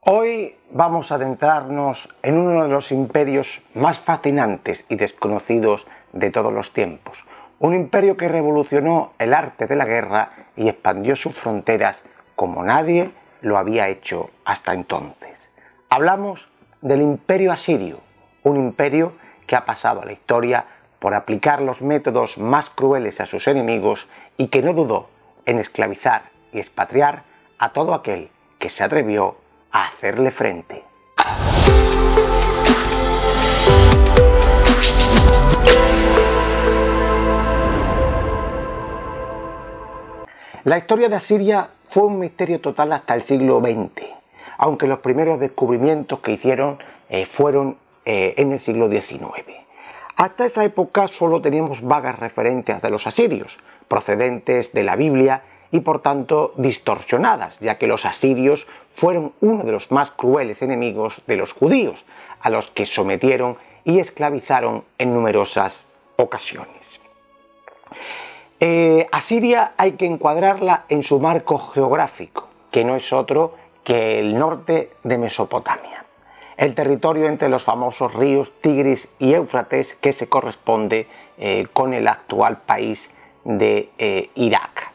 Hoy vamos a adentrarnos en uno de los imperios más fascinantes y desconocidos de todos los tiempos. Un imperio que revolucionó el arte de la guerra y expandió sus fronteras como nadie lo había hecho hasta entonces. Hablamos del Imperio Asirio, un imperio que ha pasado a la historia por aplicar los métodos más crueles a sus enemigos y que no dudó en esclavizar y expatriar a todo aquel que se atrevió a hacerle frente. La historia de Asiria fue un misterio total hasta el siglo XX, aunque los primeros descubrimientos que hicieron fueron en el siglo XIX. Hasta esa época solo teníamos vagas referencias de los asirios, procedentes de la Biblia y por tanto distorsionadas, ya que los asirios fueron uno de los más crueles enemigos de los judíos, a los que sometieron y esclavizaron en numerosas ocasiones. Asiria hay que encuadrarla en su marco geográfico, que no es otro que el norte de Mesopotamia, el territorio entre los famosos ríos Tigris y Éufrates, que se corresponde con el actual país de Irak.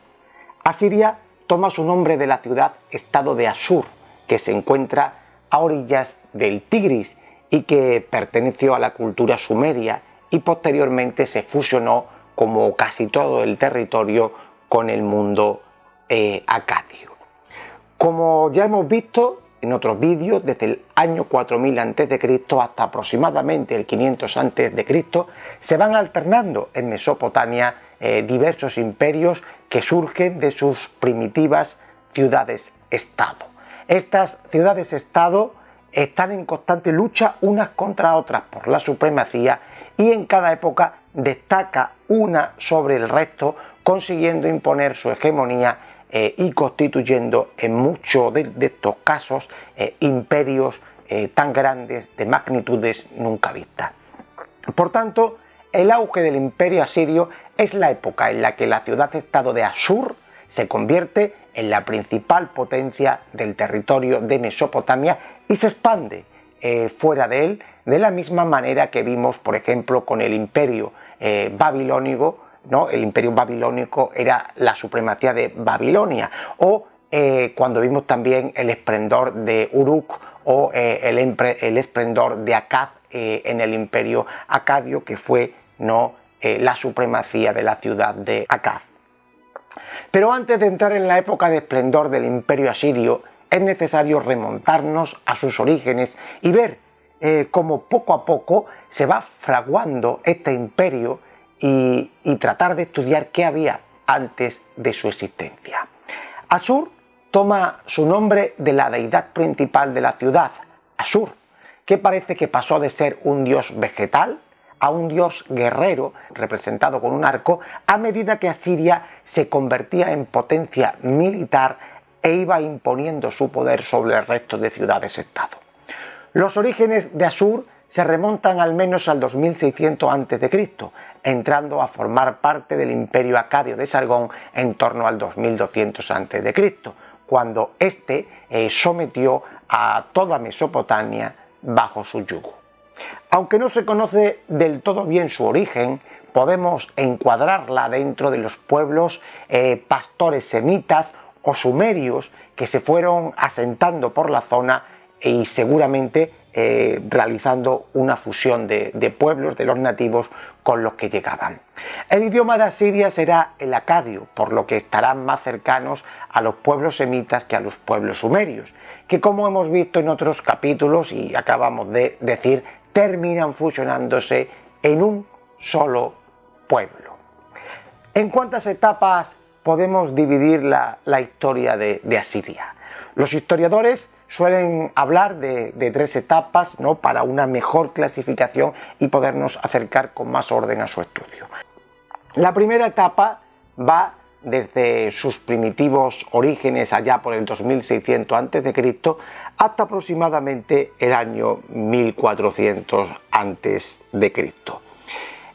Asiria toma su nombre de la ciudad-estado de Asur, que se encuentra a orillas del Tigris y que perteneció a la cultura sumeria y posteriormente se fusionó, como casi todo el territorio, con el mundo acadio. Como ya hemos visto en otros vídeos, desde el año 4000 a.C. hasta aproximadamente el 500 a.C., se van alternando en Mesopotamia diversos imperios que surgen de sus primitivas ciudades-estado. Estas ciudades-estado están en constante lucha unas contra otras por la supremacía y en cada época destaca una sobre el resto, consiguiendo imponer su hegemonía y constituyendo en muchos de estos casos imperios tan grandes, de magnitudes nunca vistas. Por tanto, el auge del imperio asirio es la época en la que la ciudad-estado de Asur se convierte en la principal potencia del territorio de Mesopotamia y se expande fuera de él, de la misma manera que vimos, por ejemplo, con el imperio babilónico, ¿no? El imperio babilónico era la supremacía de Babilonia, o cuando vimos también el esplendor de Uruk o el esplendor de Akkad en el imperio acadio, que fue la supremacía de la ciudad de Akkad. Pero antes de entrar en la época de esplendor del imperio asirio, es necesario remontarnos a sus orígenes y ver cómo poco a poco se va fraguando este imperio y tratar de estudiar qué había antes de su existencia. Asur toma su nombre de la deidad principal de la ciudad, Asur, que parece que pasó de ser un dios vegetal a un dios guerrero representado con un arco a medida que Asiria se convertía en potencia militar e iba imponiendo su poder sobre el resto de ciudades-estado. Los orígenes de Asur se remontan al menos al 2600 a.C., entrando a formar parte del imperio acadio de Sargón en torno al 2200 a.C., cuando éste sometió a toda Mesopotamia bajo su yugo. Aunque no se conoce del todo bien su origen, podemos encuadrarla dentro de los pueblos pastores semitas o sumerios que se fueron asentando por la zona y seguramente realizando una fusión de pueblos, de los nativos, con los que llegaban. El idioma de Asiria será el acadio, por lo que estarán más cercanos a los pueblos semitas que a los pueblos sumerios, que, como hemos visto en otros capítulos y acabamos de decir, terminan fusionándose en un solo pueblo. ¿En cuántas etapas podemos dividir la historia de Asiria? Los historiadores suelen hablar de 3 etapas, ¿no?, para una mejor clasificación y podernos acercar con más orden a su estudio. La primera etapa va desde sus primitivos orígenes allá por el 2600 a.C. hasta aproximadamente el año 1400 a.C.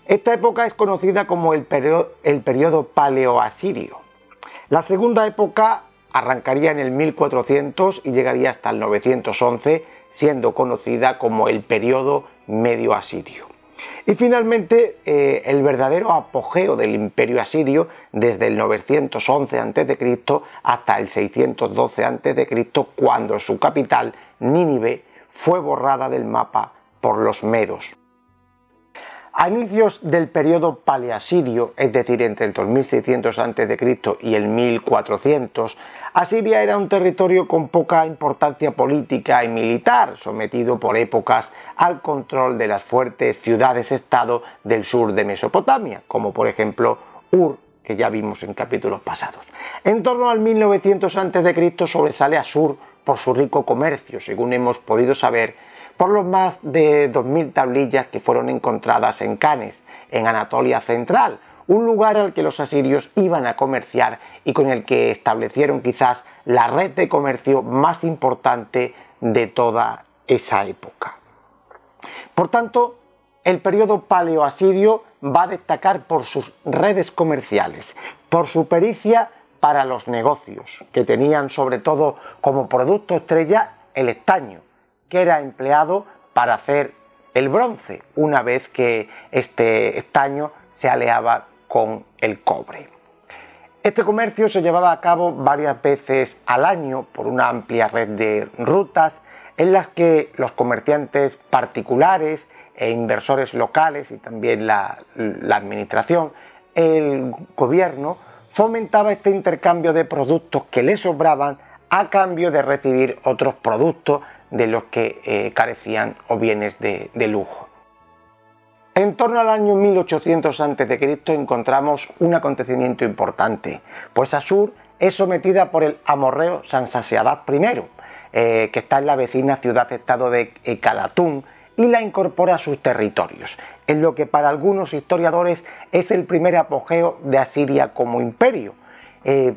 Esta época es conocida como el periodo paleoasirio. La segunda época arrancaría en el 1400 y llegaría hasta el 911, siendo conocida como el periodo medio asirio. Y finalmente, el verdadero apogeo del imperio asirio, desde el 911 a.C. hasta el 612 a.C., cuando su capital, Nínive, fue borrada del mapa por los medos. A inicios del periodo paleasirio, es decir, entre el 2600 a.C. y el 1400, Asiria era un territorio con poca importancia política y militar, sometido por épocas al control de las fuertes ciudades-estado del sur de Mesopotamia, como por ejemplo Ur, que ya vimos en capítulos pasados. En torno al 1900 a.C. sobresale Asur por su rico comercio, según hemos podido saber, por los más de 2000 tablillas que fueron encontradas en Cannes, en Anatolia Central, un lugar al que los asirios iban a comerciar y con el que establecieron quizás la red de comercio más importante de toda esa época. Por tanto, el periodo paleoasirio va a destacar por sus redes comerciales, por su pericia para los negocios, que tenían sobre todo como producto estrella el estaño, que era empleado para hacer el bronce, una vez que este estaño se aleaba con el cobre. Este comercio se llevaba a cabo varias veces al año por una amplia red de rutas en las que los comerciantes particulares e inversores locales y también la administración, el gobierno, fomentaba este intercambio de productos que les sobraban a cambio de recibir otros productos de los que carecían o bienes de lujo. En torno al año 1800 a.C. encontramos un acontecimiento importante, pues Asur es sometida por el amorreo Sansasiadad I, que está en la vecina ciudad-estado de Ekalatún, y la incorpora a sus territorios, en lo que para algunos historiadores es el primer apogeo de Asiria como imperio,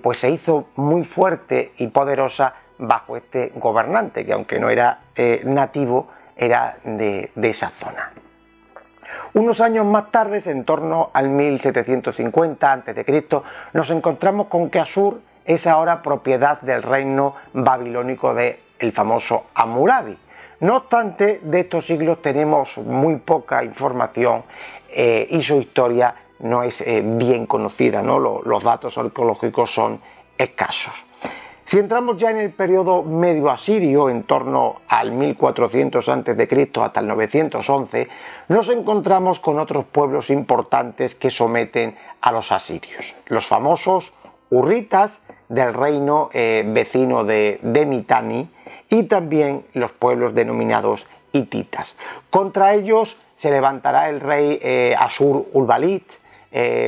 pues se hizo muy fuerte y poderosa bajo este gobernante, que aunque no era nativo, era de esa zona. Unos años más tarde, en torno al 1750 a.C., nos encontramos con que Asur es ahora propiedad del reino babilónico del famoso Hammurabi. No obstante, de estos siglos tenemos muy poca información y su historia no es bien conocida, ¿no? Los datos arqueológicos son escasos. Si entramos ya en el periodo medio asirio, en torno al 1400 a.C. hasta el 911, nos encontramos con otros pueblos importantes que someten a los asirios, los famosos hurritas del reino vecino de Mitanni y también los pueblos denominados hititas. Contra ellos se levantará el rey Asur-Urbalit,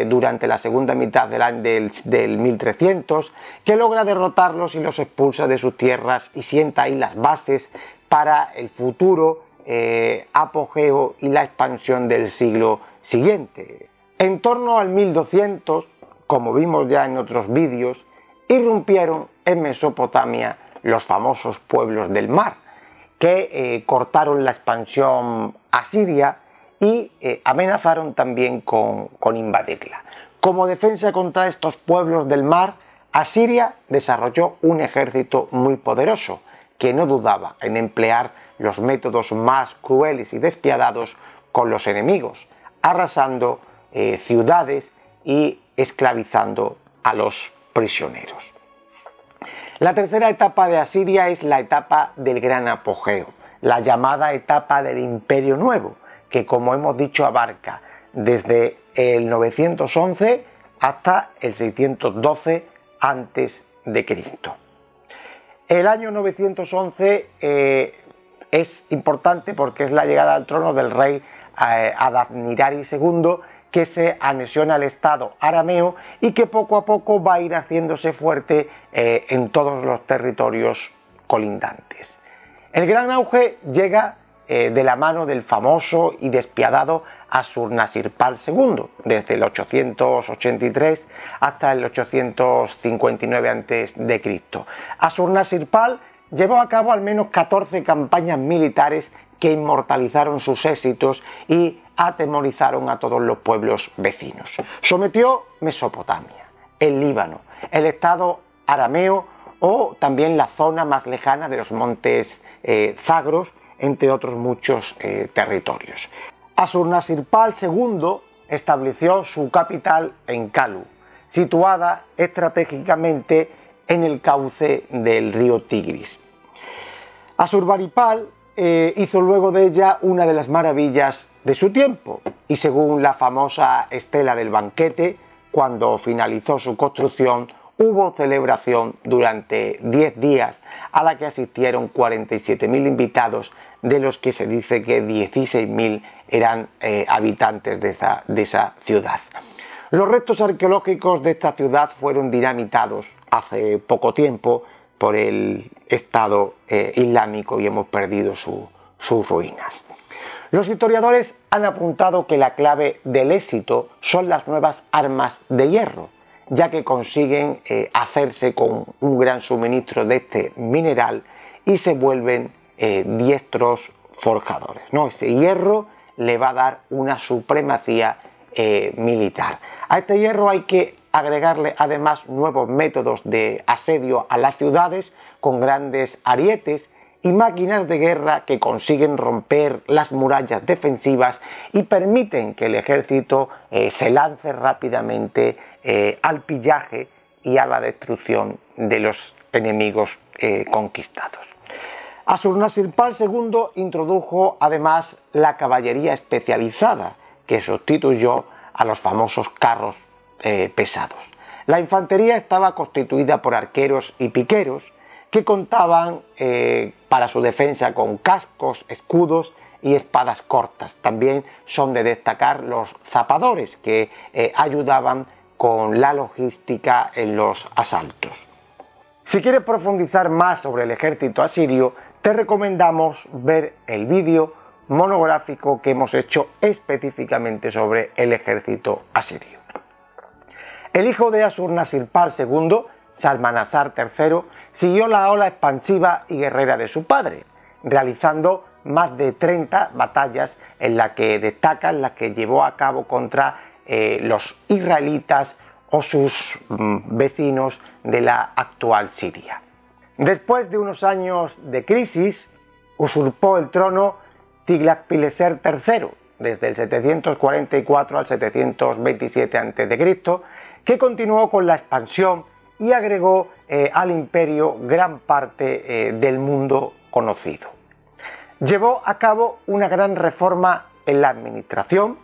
durante la segunda mitad del 1300, que logra derrotarlos y los expulsa de sus tierras y sienta ahí las bases para el futuro apogeo y la expansión del siglo siguiente. En torno al 1200, como vimos ya en otros vídeos, irrumpieron en Mesopotamia los famosos pueblos del mar, que cortaron la expansión asiria y amenazaron también con invadirla. Como defensa contra estos pueblos del mar, Asiria desarrolló un ejército muy poderoso, que no dudaba en emplear los métodos más crueles y despiadados con los enemigos, arrasando ciudades y esclavizando a los prisioneros. La tercera etapa de Asiria es la etapa del gran apogeo, la llamada etapa del Imperio Nuevo, que como hemos dicho abarca desde el 911 hasta el 612 a.C. El año 911 es importante porque es la llegada al trono del rey Adad-Nirari II, que se anexiona al estado arameo y que poco a poco va a ir haciéndose fuerte en todos los territorios colindantes. El gran auge llega de la mano del famoso y despiadado Asurnasirpal II, desde el 883 hasta el 859 a.C. Asurnasirpal llevó a cabo al menos 14 campañas militares que inmortalizaron sus éxitos y atemorizaron a todos los pueblos vecinos. Sometió Mesopotamia, el Líbano, el estado arameo, o también la zona más lejana de los montes Zagros, entre otros muchos territorios. Ashurnasirpal II estableció su capital en Kalu, situada estratégicamente en el cauce del río Tigris. Ashurbanipal hizo luego de ella una de las maravillas de su tiempo, y según la famosa estela del banquete, cuando finalizó su construcción hubo celebración durante 10 días a la que asistieron 47.000 invitados, de los que se dice que 16.000 eran habitantes de esa ciudad. Los restos arqueológicos de esta ciudad fueron dinamitados hace poco tiempo por el Estado Islámico y hemos perdido sus ruinas. Los historiadores han apuntado que la clave del éxito son las nuevas armas de hierro, ya que consiguen hacerse con un gran suministro de este mineral y se vuelven diestros forjadores, ¿no? Ese hierro le va a dar una supremacía militar. A este hierro hay que agregarle además nuevos métodos de asedio a las ciudades con grandes arietes y máquinas de guerra que consiguen romper las murallas defensivas y permiten que el ejército se lance rápidamente al pillaje y a la destrucción de los enemigos conquistados. Ashurnasirpal II introdujo además la caballería especializada, que sustituyó a los famosos carros pesados. La infantería estaba constituida por arqueros y piqueros que contaban para su defensa con cascos, escudos y espadas cortas. También son de destacar los zapadores que ayudaban con la logística en los asaltos. Si quieres profundizar más sobre el ejército asirio, te recomendamos ver el vídeo monográfico que hemos hecho específicamente sobre el ejército asirio. El hijo de Ashurnasirpal II, Salmanasar III, siguió la ola expansiva y guerrera de su padre, realizando más de 30 batallas en las que destacan las que llevó a cabo contra los israelitas o sus vecinos de la actual Siria. Después de unos años de crisis, usurpó el trono Tiglat-Pileser III, desde el 744 al 727 a.C., que continuó con la expansión y agregó al imperio gran parte del mundo conocido. Llevó a cabo una gran reforma en la administración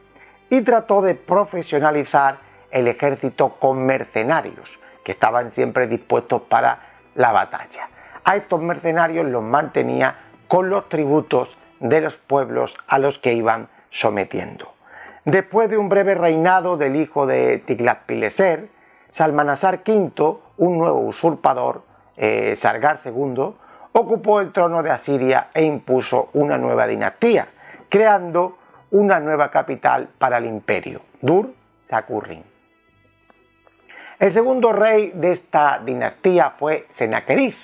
y trató de profesionalizar el ejército con mercenarios, que estaban siempre dispuestos para la batalla. A estos mercenarios los mantenía con los tributos de los pueblos a los que iban sometiendo. Después de un breve reinado del hijo de Tiglat-Pileser, Salmanasar V, un nuevo usurpador, Sargar II, ocupó el trono de Asiria e impuso una nueva dinastía, creando una nueva capital para el imperio, Dur-Sakurrin. El segundo rey de esta dinastía fue Senaquerib,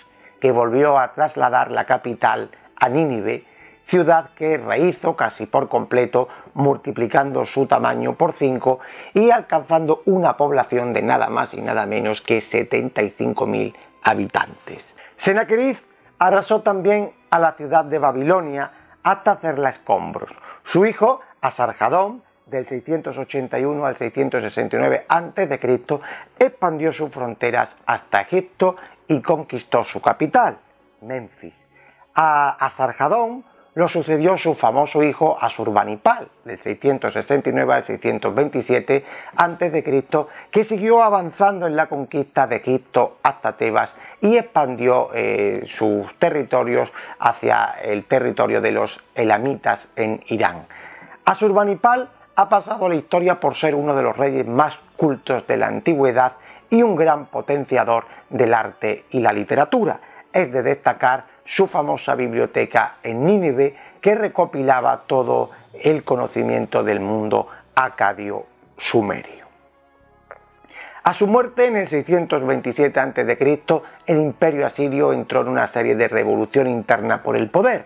que volvió a trasladar la capital a Nínive, ciudad que rehizo casi por completo, multiplicando su tamaño por 5 y alcanzando una población de nada más y nada menos que 75.000 habitantes. Senaquerib arrasó también a la ciudad de Babilonia hasta hacerla escombros. Su hijo, Asarjadón, del 681 al 669 a.C., expandió sus fronteras hasta Egipto y conquistó su capital, Menfis. A Asarjadón lo sucedió su famoso hijo Ashurbanipal, del 669 al 627 a.C., que siguió avanzando en la conquista de Egipto hasta Tebas y expandió sus territorios hacia el territorio de los elamitas en Irán. Ashurbanipal ha pasado a la historia por ser uno de los reyes más cultos de la antigüedad y un gran potenciador del arte y la literatura. Es de destacar su famosa biblioteca en Nínive, que recopilaba todo el conocimiento del mundo acadio-sumerio. A su muerte en el 627 a.C., el imperio asirio entró en una serie de revolución interna por el poder,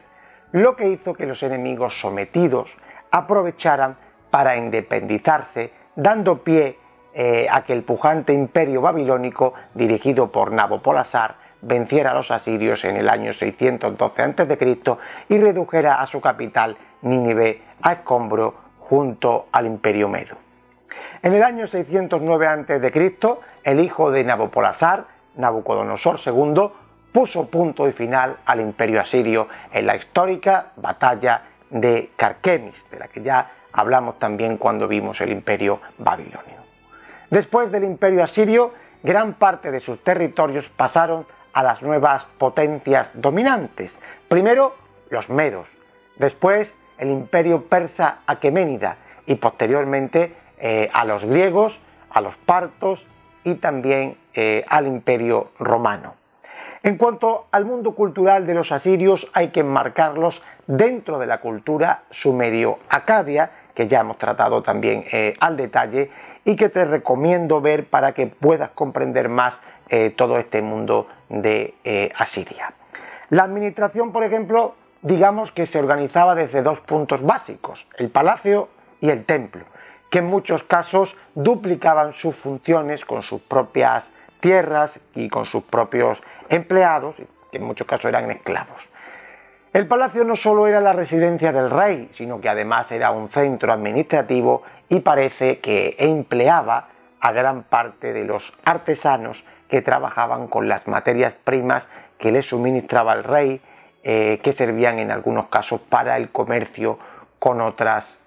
lo que hizo que los enemigos sometidos aprovecharan para independizarse, dando pie a que el pujante imperio babilónico, dirigido por Nabopolassar, venciera a los asirios en el año 612 a.C. y redujera a su capital Nínive a escombros junto al imperio medo. En el año 609 a.C., el hijo de Nabopolassar, Nabucodonosor II, puso punto y final al imperio asirio en la histórica batalla de Carquemis, de la que ya hablamos también cuando vimos el imperio babilonio. Después del imperio asirio, gran parte de sus territorios pasaron a las nuevas potencias dominantes. Primero los medos, después el imperio persa aqueménida y posteriormente a los griegos, a los partos y también al imperio romano. En cuanto al mundo cultural de los asirios, hay que enmarcarlos dentro de la cultura sumerio-acadia, que ya hemos tratado también al detalle y que te recomiendo ver para que puedas comprender más todo este mundo de Asiria. La administración, por ejemplo, digamos que se organizaba desde dos puntos básicos, el palacio y el templo, que en muchos casos duplicaban sus funciones con sus propias tierras y con sus propios empleados, que en muchos casos eran esclavos. El palacio no solo era la residencia del rey, sino que además era un centro administrativo y parece que empleaba a gran parte de los artesanos que trabajaban con las materias primas que le suministraba el rey, que servían en algunos casos para el comercio con otras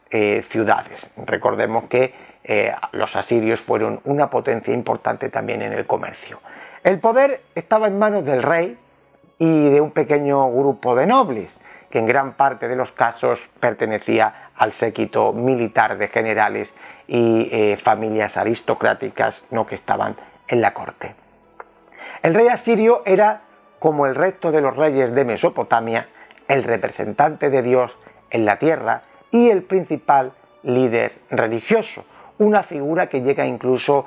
ciudades. Recordemos que los asirios fueron una potencia importante también en el comercio. El poder estaba en manos del rey y de un pequeño grupo de nobles, que en gran parte de los casos pertenecía al séquito militar de generales y familias aristocráticas no que estaban en la corte. El rey asirio era, como el resto de los reyes de Mesopotamia, el representante de Dios en la tierra y el principal líder religioso, una figura que llega incluso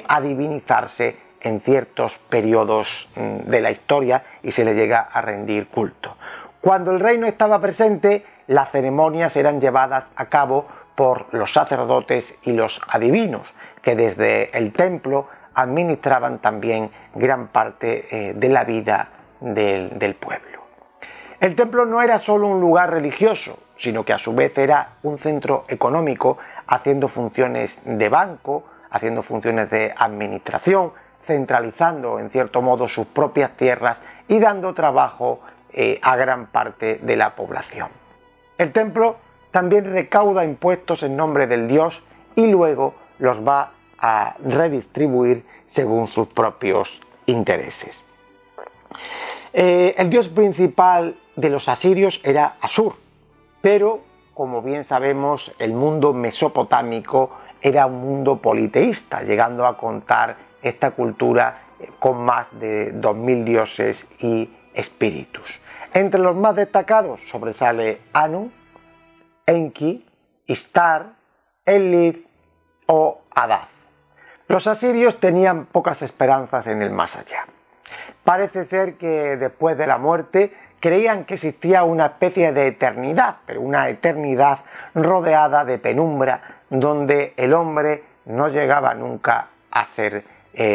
a divinizarse en ciertos periodos de la historia y se le llega a rendir culto. Cuando el rey no estaba presente, las ceremonias eran llevadas a cabo por los sacerdotes y los adivinos, que desde el templo administraban también gran parte de la vida del pueblo. El templo no era solo un lugar religioso, sino que a su vez era un centro económico, haciendo funciones de banco, haciendo funciones de administración, centralizando en cierto modo sus propias tierras y dando trabajo a gran parte de la población. El templo también recauda impuestos en nombre del dios y luego los va a redistribuir según sus propios intereses. El dios principal de los asirios era Asur, pero como bien sabemos el mundo mesopotámico era un mundo politeísta, llegando a contar esta cultura con más de 2000 dioses y espíritus. Entre los más destacados sobresale Anu, Enki, Istar, Enlil o Adad. Los asirios tenían pocas esperanzas en el más allá. Parece ser que después de la muerte creían que existía una especie de eternidad, pero una eternidad rodeada de penumbra, donde el hombre no llegaba nunca a ser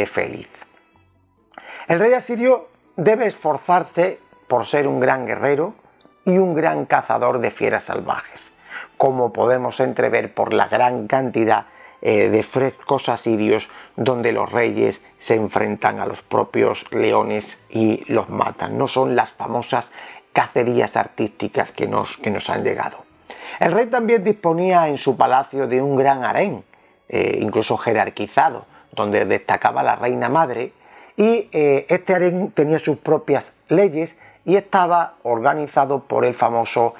feliz. El rey asirio debe esforzarse por ser un gran guerrero y un gran cazador de fieras salvajes, como podemos entrever por la gran cantidad de frescos asirios donde los reyes se enfrentan a los propios leones y los matan. No son las famosas cacerías artísticas que nos han llegado. El rey también disponía en su palacio de un gran harén, incluso jerarquizado, donde destacaba la reina madre, y este harén tenía sus propias leyes y estaba organizado por el famoso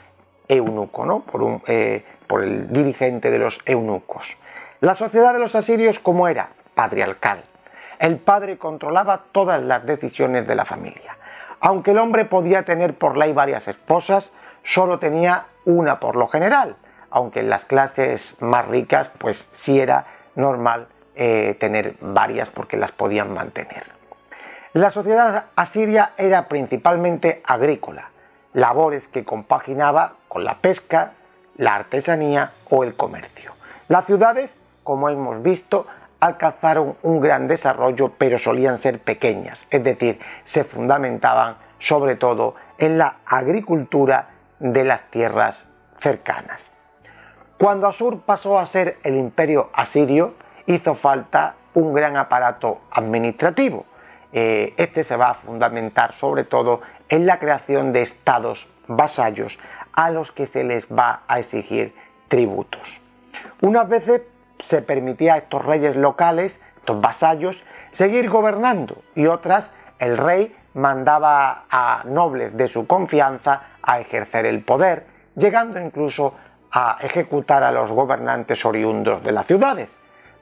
eunuco, ¿no? por el dirigente de los eunucos. La sociedad de los asirios, ¿cómo era? Patriarcal. El padre controlaba todas las decisiones de la familia. Aunque el hombre podía tener por ley varias esposas, solo tenía una por lo general, aunque en las clases más ricas pues sí era normal tener varias porque las podían mantener. La sociedad asiria era principalmente agrícola, labores que compaginaba con la pesca, la artesanía o el comercio. Las ciudades, como hemos visto, alcanzaron un gran desarrollo, pero solían ser pequeñas, es decir, se fundamentaban sobre todo en la agricultura de las tierras cercanas. Cuando Asur pasó a ser el imperio asirio, hizo falta un gran aparato administrativo. Este se va a fundamentar sobre todo en la creación de estados vasallos a los que se les va a exigir tributos. Unas veces se permitía a estos reyes locales, estos vasallos, seguir gobernando, y otras el rey mandaba a nobles de su confianza a ejercer el poder, llegando incluso a ejecutar a los gobernantes oriundos de las ciudades.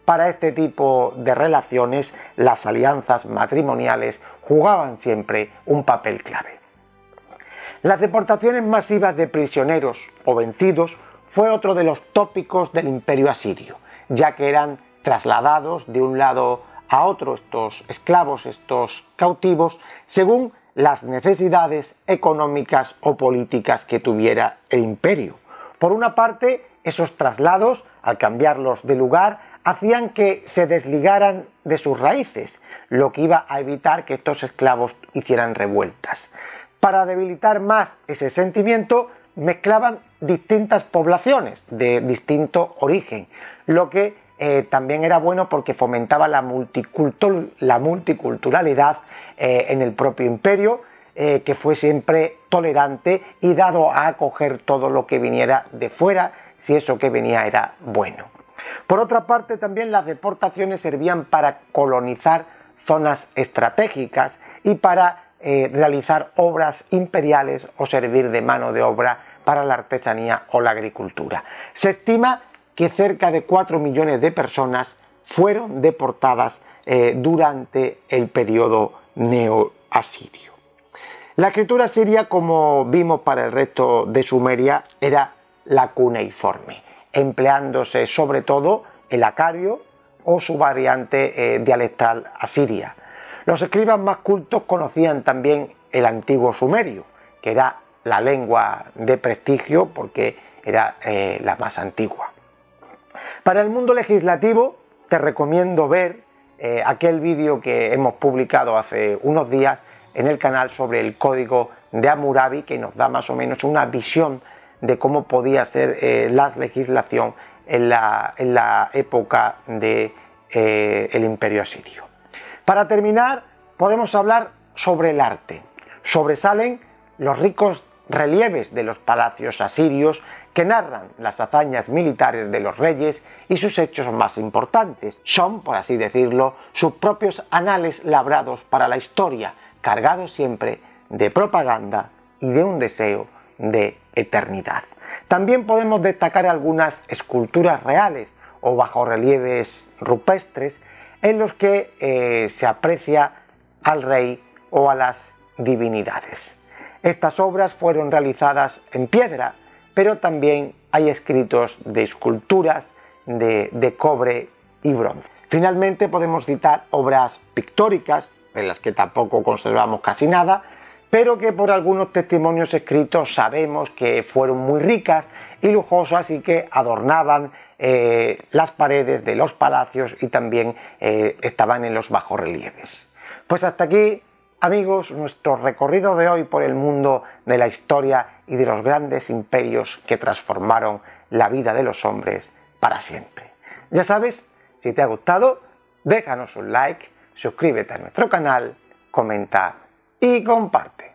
Para este tipo de relaciones, las alianzas matrimoniales jugaban siempre un papel clave. Las deportaciones masivas de prisioneros o vencidos fue otro de los tópicos del imperio asirio, ya que eran trasladados de un lado a otro estos esclavos, estos cautivos, según las necesidades económicas o políticas que tuviera el imperio. Por una parte, esos traslados, al cambiarlos de lugar, hacían que se desligaran de sus raíces, lo que iba a evitar que estos esclavos hicieran revueltas. Para debilitar más ese sentimiento, mezclaban distintas poblaciones de distinto origen, lo que también era bueno porque fomentaba la multiculturalidad en el propio imperio, que fue siempre tolerante y dado a acoger todo lo que viniera de fuera, si eso que venía era bueno. Por otra parte, también las deportaciones servían para colonizar zonas estratégicas y para realizar obras imperiales o servir de mano de obra para la artesanía o la agricultura. Se estima que cerca de 4 millones de personas fueron deportadas durante el periodo neo-asirio. La escritura asiria, como vimos para el resto de Sumeria, era la cuneiforme, empleándose sobre todo el acario o su variante dialectal asiria. Los escribas más cultos conocían también el antiguo sumerio, que era la lengua de prestigio porque era la más antigua. Para el mundo legislativo te recomiendo ver aquel vídeo que hemos publicado hace unos días en el canal sobre el código de Hammurabi, que nos da más o menos una visión de cómo podía ser la legislación en la época del imperio asirio. Para terminar, podemos hablar sobre el arte. Sobresalen los ricos relieves de los palacios asirios que narran las hazañas militares de los reyes y sus hechos más importantes. Son, por así decirlo, sus propios anales labrados para la historia, cargados siempre de propaganda y de un deseo de eternidad. También podemos destacar algunas esculturas reales o bajorrelieves rupestres en los que se aprecia al rey o a las divinidades. Estas obras fueron realizadas en piedra, pero también hay escritos de esculturas de cobre y bronce. Finalmente podemos citar obras pictóricas, de las que tampoco conservamos casi nada, pero que por algunos testimonios escritos sabemos que fueron muy ricas y lujosas y que adornaban las paredes de los palacios y también estaban en los bajorrelieves. Pues hasta aquí, amigos, nuestro recorrido de hoy por el mundo de la historia y de los grandes imperios que transformaron la vida de los hombres para siempre. Ya sabes, si te ha gustado, déjanos un like, suscríbete a nuestro canal, comenta y comparte.